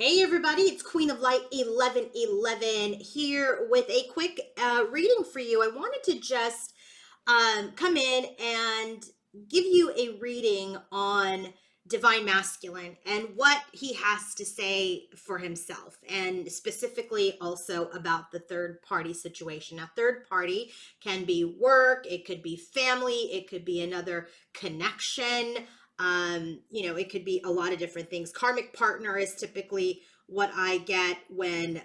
Hey everybody, it's Queen of Light 1111 here with a quick reading for you. I wanted to just come in and give you a reading on Divine Masculine and what he has to say for himself, and specifically also about the third party situation. Now, third party can be work, it could be family, it could be another connection. It could be a lot of different things. Karmic partner is typically what I get when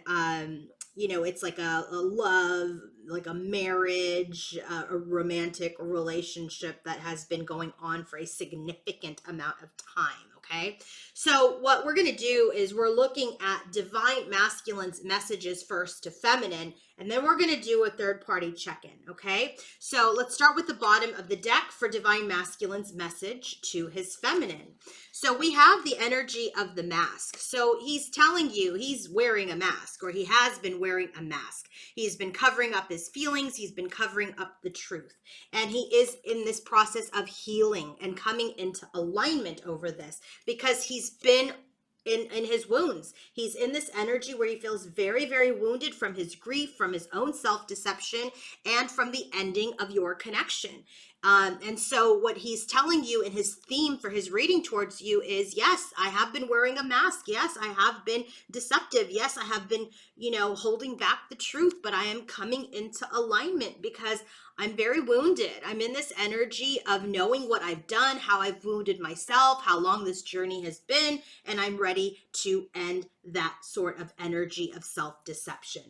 it's like a love, like a marriage, a romantic relationship that has been going on for a significant amount of time. Okay, so what we're going to do is we're looking at Divine Masculine's messages first to feminine, and then we're going to do a third party check-in. Okay, so let's start with the bottom of the deck for Divine Masculine's message to his feminine. So we have the energy of the mask. So he's telling you he's wearing a mask, or he has been wearing a mask. He's been covering up his feelings. He's been covering up the truth. And he is in this process of healing and coming into alignment over this because he's been in his wounds. He's in this energy where he feels very, very wounded from his grief, from his own self-deception, and from the ending of your connection. And so what he's telling you in his theme for his reading towards you is, yes, I have been wearing a mask. Yes, I have been deceptive. Yes, I have been, holding back the truth, but I am coming into alignment because I'm very wounded. I'm in this energy of knowing what I've done, how I've wounded myself, how long this journey has been, and I'm ready to end that sort of energy of self-deception.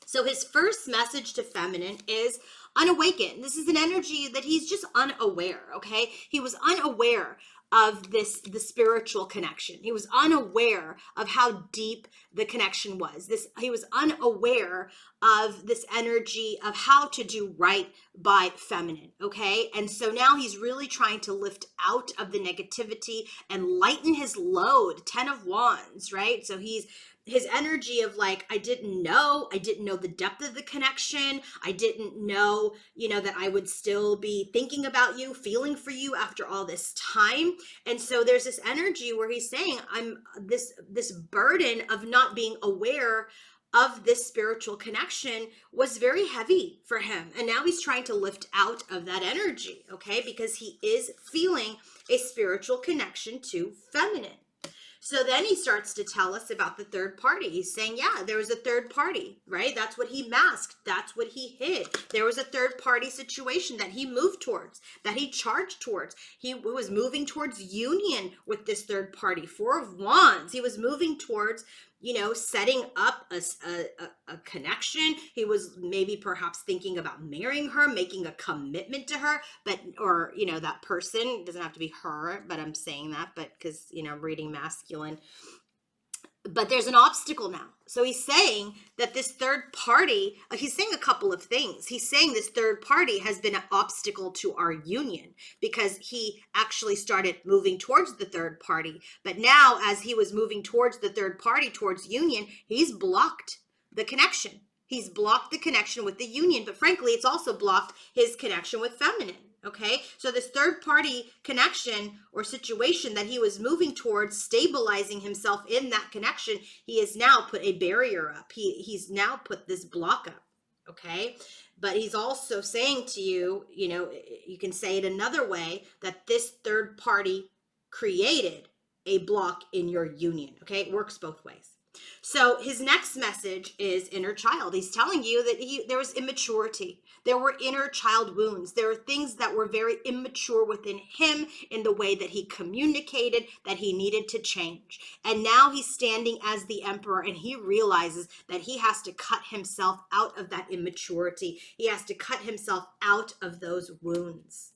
So his first message to feminine is unawakened. This is an energy that he's just unaware, okay? He was unaware of the spiritual connection. He was unaware of how deep the connection was. He was unaware of this energy of how to do right by feminine, okay? And so now he's really trying to lift out of the negativity and lighten his load. 10 of Wands, right? So his energy of like, I didn't know the depth of the connection. I didn't know, that I would still be thinking about you, feeling for you after all this time. And so there's this energy where he's saying, I'm this burden of not being aware of this spiritual connection was very heavy for him. And now he's trying to lift out of that energy, okay? Because he is feeling a spiritual connection to feminine. So then he starts to tell us about the third party. He's saying, yeah, there was a third party, right? That's what he masked. That's what he hid. There was a third party situation that he moved towards, that he charged towards. He was moving towards union with this third party. 4 of Wands. He was moving towards, setting up a connection. He was maybe perhaps thinking about marrying her, making a commitment to her, or that person, doesn't have to be her, but I'm saying that, but because, reading masculine, but there's an obstacle now. So he's saying that this third party, he's saying a couple of things. He's saying this third party has been an obstacle to our union because he actually started moving towards the third party. But now as he was moving towards the third party, towards union, he's blocked the connection. He's blocked the connection with the union, but frankly, it's also blocked his connection with feminine. Okay, so this third party connection or situation that he was moving towards, stabilizing himself in that connection, he has now put a barrier up. He's now put this block up. Okay, but he's also saying to you, you can say it another way, that this third party created a block in your union. Okay, it works both ways. So his next message is inner child. He's telling you that there was immaturity. There were inner child wounds. There were things that were very immature within him in the way that he communicated that he needed to change. And now he's standing as the emperor and he realizes that he has to cut himself out of that immaturity. He has to cut himself out of those wounds.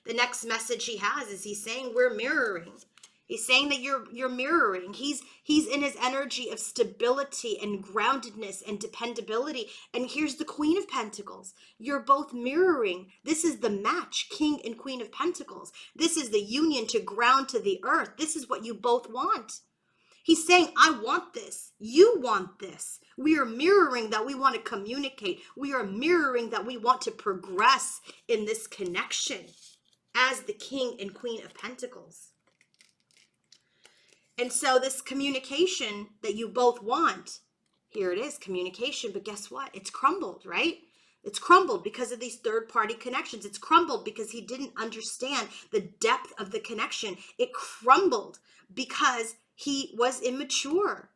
The next message he has is he's saying we're mirroring. He's saying that you're mirroring. He's in his energy of stability and groundedness and dependability. And here's the Queen of Pentacles. You're both mirroring. This is the match, King and Queen of Pentacles. This is the union to ground to the earth. This is what you both want. He's saying, I want this. You want this. We are mirroring that we want to communicate. We are mirroring that we want to progress in this connection as the King and Queen of Pentacles. And so this communication that you both want, here it is, communication, but guess what? It's crumbled, right? It's crumbled because of these third-party connections. It's crumbled because he didn't understand the depth of the connection. It crumbled because he was immature.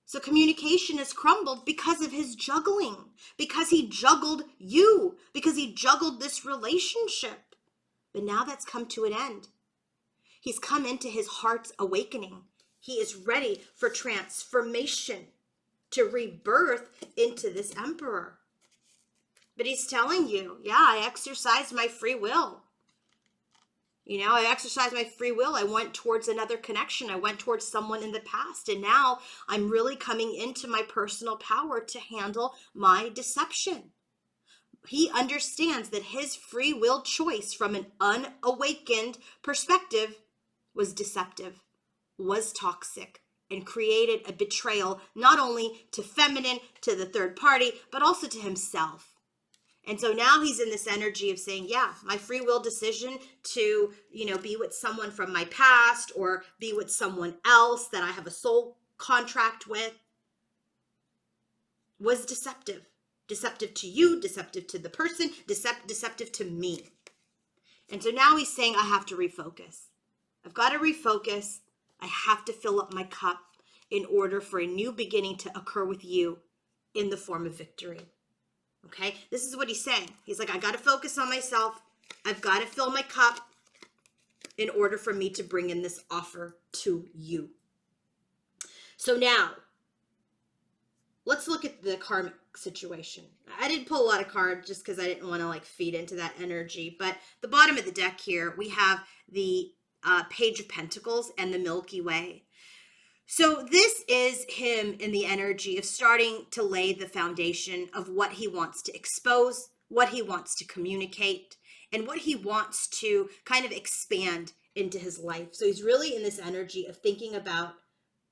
So communication has crumbled because of his juggling, because he juggled you, because he juggled this relationship. But now that's come to an end. He's come into his heart's awakening. He is ready for transformation, to rebirth into this emperor. But he's telling you, yeah, I exercised my free will. I exercised my free will. I went towards another connection. I went towards someone in the past. And now I'm really coming into my personal power to handle my deception. He understands that his free will choice from an unawakened perspective was deceptive, was toxic, and created a betrayal not only to feminine, to the third party, but also to himself. And so now he's in this energy of saying, yeah, my free will decision to, be with someone from my past or be with someone else that I have a soul contract with was deceptive. Deceptive to you, deceptive to the person, deceptive to me. And so now he's saying, I have to refocus. I've got to refocus. I have to fill up my cup in order for a new beginning to occur with you in the form of victory. Okay, this is what he's saying. He's like, I got to focus on myself. I've got to fill my cup in order for me to bring in this offer to you. So now, let's look at the karmic situation. I didn't pull a lot of cards just because I didn't want to feed into that energy. But the bottom of the deck here, we have the Page of Pentacles and the Milky Way. So this is him in the energy of starting to lay the foundation of what he wants to expose, what he wants to communicate, and what he wants to kind of expand into his life. So he's really in this energy of thinking about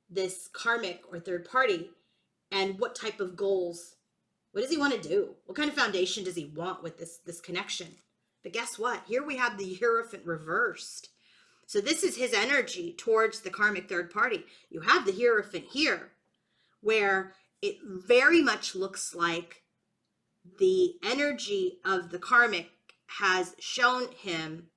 this karmic or third party and what type of goals, what does he want to do? What kind of foundation does he want with this connection? But guess what? Here we have the Hierophant reversed. So this is his energy towards the karmic third party. You have the Hierophant here, where it very much looks like the energy of the karmic has shown him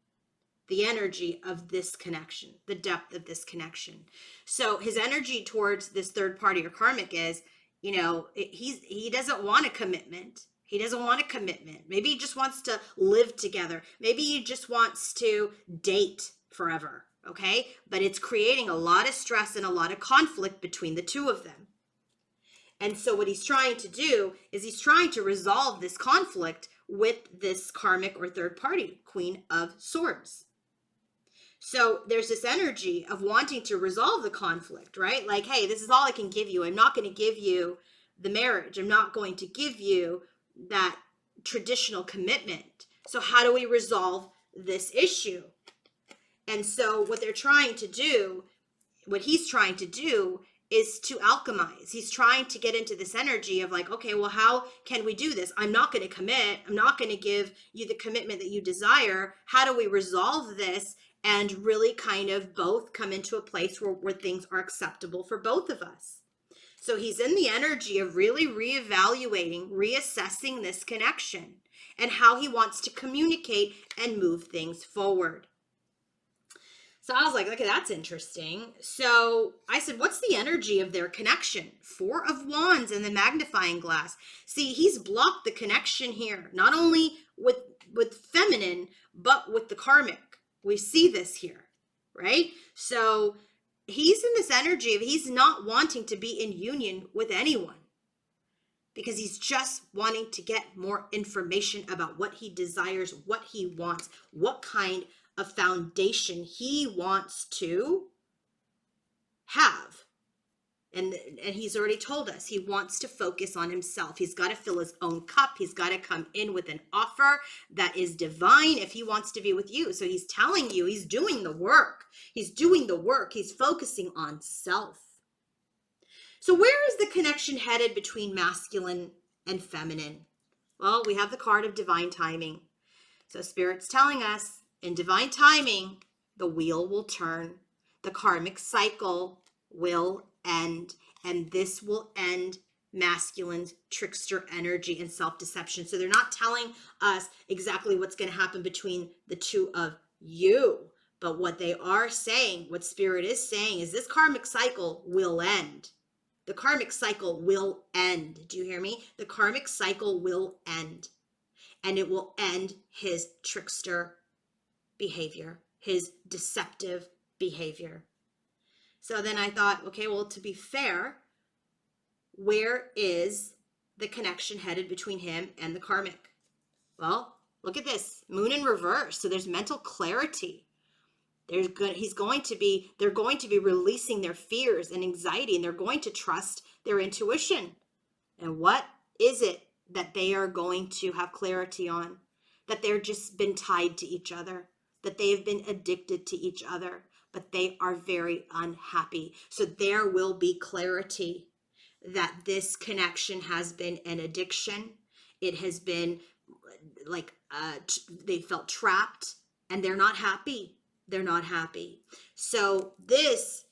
the energy of this connection, the depth of this connection. So his energy towards this third party or karmic is, he doesn't want a commitment. He doesn't want a commitment. Maybe he just wants to live together. Maybe he just wants to date forever, okay? But it's creating a lot of stress and a lot of conflict between the two of them. And so what he's trying to do is he's trying to resolve this conflict with this karmic or third party, Queen of Swords. So there's this energy of wanting to resolve the conflict, right? Like, hey, this is all I can give you. I'm not going to give you the marriage. I'm not going to give you that traditional commitment. So how do we resolve this issue? And so what they're trying to do, what he's trying to do is to alchemize. He's trying to get into this energy of like, okay, well, how can we do this? I'm not going to commit. I'm not going to give you the commitment that you desire. How do we resolve this and really kind of both come into a place where things are acceptable for both of us? So he's in the energy of really reevaluating, reassessing this connection and how he wants to communicate and move things forward. So I was like, okay, that's interesting. So I said, what's the energy of their connection? 4 of Wands and the magnifying glass. See, he's blocked the connection here, not only with feminine, but with the karmic. We see this here, right? So he's in this energy of he's not wanting to be in union with anyone because he's just wanting to get more information about what he desires, what he wants, what kind of foundation he wants to have. And he's already told us he wants to focus on himself. He's got to fill his own cup. He's got to come in with an offer that is divine if he wants to be with you. So he's telling you he's doing the work. He's doing the work. He's focusing on self. So where is the connection headed between masculine and feminine? Well, we have the card of divine timing. So Spirit's telling us in divine timing, the wheel will turn. the karmic cycle will end, and this will end masculine's trickster energy and self-deception. So they're not telling us exactly what's going to happen between the two of you, but what they are saying, what spirit is saying, is this karmic cycle will end. The karmic cycle will end. Do you hear me? The karmic cycle will end, and it will end his trickster behavior, his deceptive behavior. So then I thought, okay, well, to be fair, where is the connection headed between him and the karmic? Well, look at this, moon in reverse. So there's mental clarity. They're going to be releasing their fears and anxiety, and they're going to trust their intuition. And what is it that they are going to have clarity on? That they're just been tied to each other, that they have been addicted to each other, but they are very unhappy. So there will be clarity that this connection has been an addiction. It has been like they felt trapped, and they're not happy. They're not happy. So this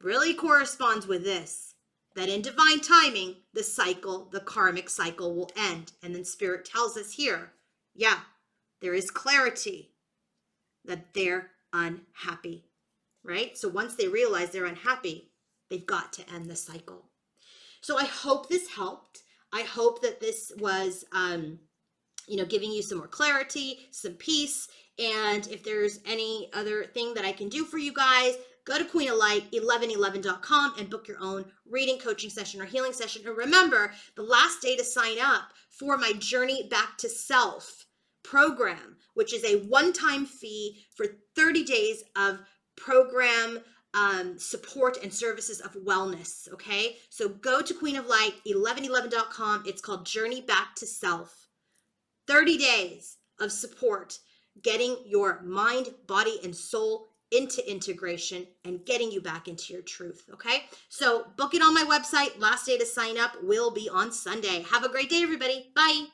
really corresponds with this, that in divine timing, the cycle, the karmic cycle will end. And then spirit tells us here, yeah, there is clarity that they're unhappy, right? So once they realize they're unhappy, they've got to end the cycle. So I hope this helped. I hope that this was, giving you some more clarity, some peace. And if there's any other thing that I can do for you guys, go to queenoflight1111.com and book your own reading, coaching session, or healing session. And remember, the last day to sign up for my Journey Back to Self program, which is a one-time fee for 30 days of program support and services of wellness. Okay, so go to queenoflight1111.com. It's called Journey Back to Self. 30 days of support, getting your mind, body, and soul into integration and getting you back into your truth. Okay, so book it on my website. Last day to sign up will be on Sunday. Have a great day, everybody. Bye.